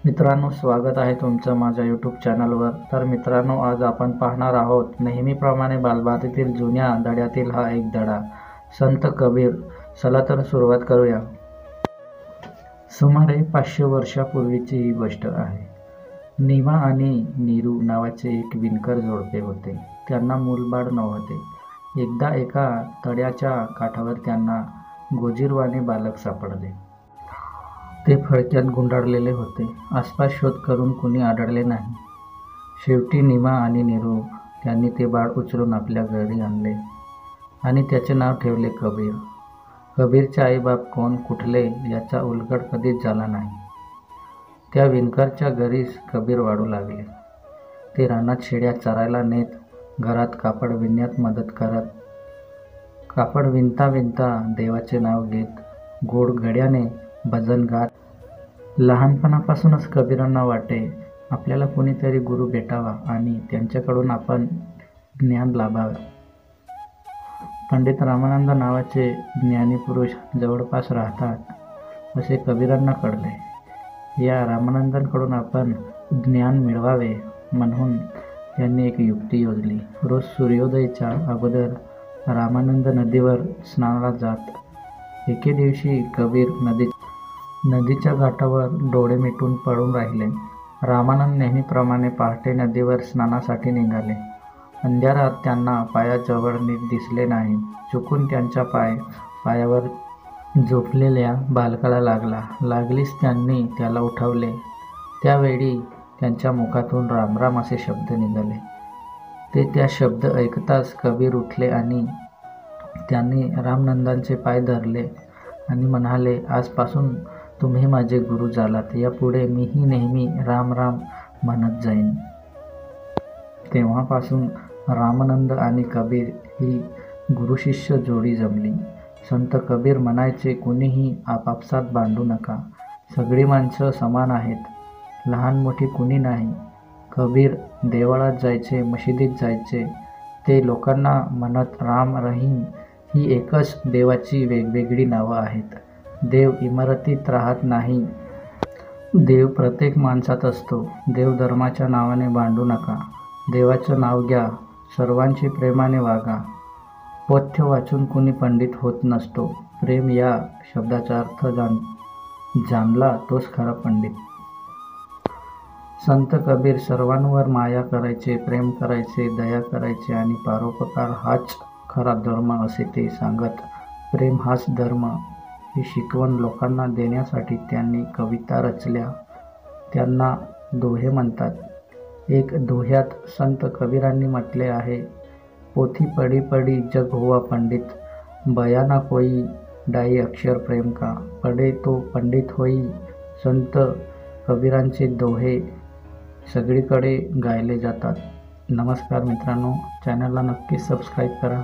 मित्रांनो, स्वागत आहे तुमचं माझ्या यूट्यूब चॅनलवर. तर मित्रांनो, आज आपण पाहणार आहोत नेहमीप्रमाणे बालभारतीतील जुन्या धड्यातील हा एक धडा, संत कबीर. चला तर सुरुवात करूया. सुमारे 500 वर्षापूर्वीची ही गोष्ट आहे. नीमा आणि नीरू नावाचे एक विणकर जोडपे होते. त्यांना मूलबाळ नव्हते. एकदा एका तळ्याच्या काठावर त्यांना गोजीरवाणे बालक सापडले. ते फडक्यात गुंडाळलेले होते. आसपास शोध करून कुणी आढळले नाही. शेवटी नीमा आणि नीरू त्यांनी ते बाळ उचलून आपल्या घरी आणले आणि त्याचे नाव ठेवले कबीर. कबीरचे आईबाप कोण, कुठले याचा उलगडा कधीच झाला नाही. त्या विणकरच्या घरीच कबीर वाढू लागले. ते रानात शेळ्या चरायला नेत, घरात कापड विणण्यात मदत करत. कापड विणता विणता देवाचे नाव घेत, गोड गड्याने भजन गात. लहानपणापासूनच कबीरांना वाटे, आपल्याला कोणीतरी गुरु भेटावा आणि त्यांच्याकडून आपण ज्ञान लाभावे. पंडित रामानंद नावाचे ज्ञानीपुरुष जवळपास राहतात असे कबीरांना कळले. या रामानंदांकडून आपण ज्ञान मिळवावे म्हणून त्यांनी एक युक्ती योजली. रोज सूर्योदयाच्या अगोदर रामानंद नदीवर स्नानाला जात. एके दिवशी कबीर नदीच्या घाटावर डोळे मिटून पडून राहिले. रामानंद नेहमीप्रमाणे पहाटे नदीवर स्नानासाठी निघाले. अंधारात त्यांना पायाजवळ नीट दिसले नाही. चुकून त्यांचा पायावर झोपलेल्या बालकाला लागलीच त्यांनी त्याला उठवले. त्यावेळी त्यांच्या मुखातून राम राम असे शब्द निघाले. त्या शब्द ऐकताच कबीर उठले आणि त्यांनी रामानंदांचे पाय धरले आणि म्हणाले, आजपासून तुम्ही माझे गुरु झालात. यापुढे मीही नेहमी राम राम म्हणत जाईन. तेव्हापासून रामानंद आणि कबीर ही गुरुशिष्य जोडी जमली. संत कबीर म्हणायचे, कुणीही आपापसात भांडू नका. सगळी माणसं समान आहेत. लहान मोठी कुणी नाही. कबीर देवळात जायचे, मशिदीत जायचे. ते लोकांना म्हणत, राम रहीम ही एकच देवाची वेगवेगळी नावं आहेत. देव इमारतीत राहत नाही. देव प्रत्येक माणसात असतो. देवधर्माच्या नावाने भांडू नका. देवाचं नाव घ्या. सर्वांशी प्रेमाने वागा. पथ्य वाचून कुणी पंडित होत नसतो. प्रेम या शब्दाचा अर्थ जाणला तोच खरा पंडित. संत कबीर सर्वांवर माया करायचे, प्रेम करायचे, दया करायचे आणि परोपकार हाच खरा धर्म असे ते सांगत. प्रेम हाच धर्म ही शिकवण लोकांना देण्यासाठी त्यांनी कविता रचल्या. त्यांना दोहे म्हणतात. एक दोह्यात संत कबीरांनी म्हटले आहे, पोथी पडी पडी जग हुआ पंडित, बयाना कोई डाई अक्षर प्रेम का, पडे तो पंडित होई. संत कबीरांचे दोहे सगळीकडे गायले जातात. नमस्कार मित्रांनो, चॅनलला नक्की सबस्क्राईब करा.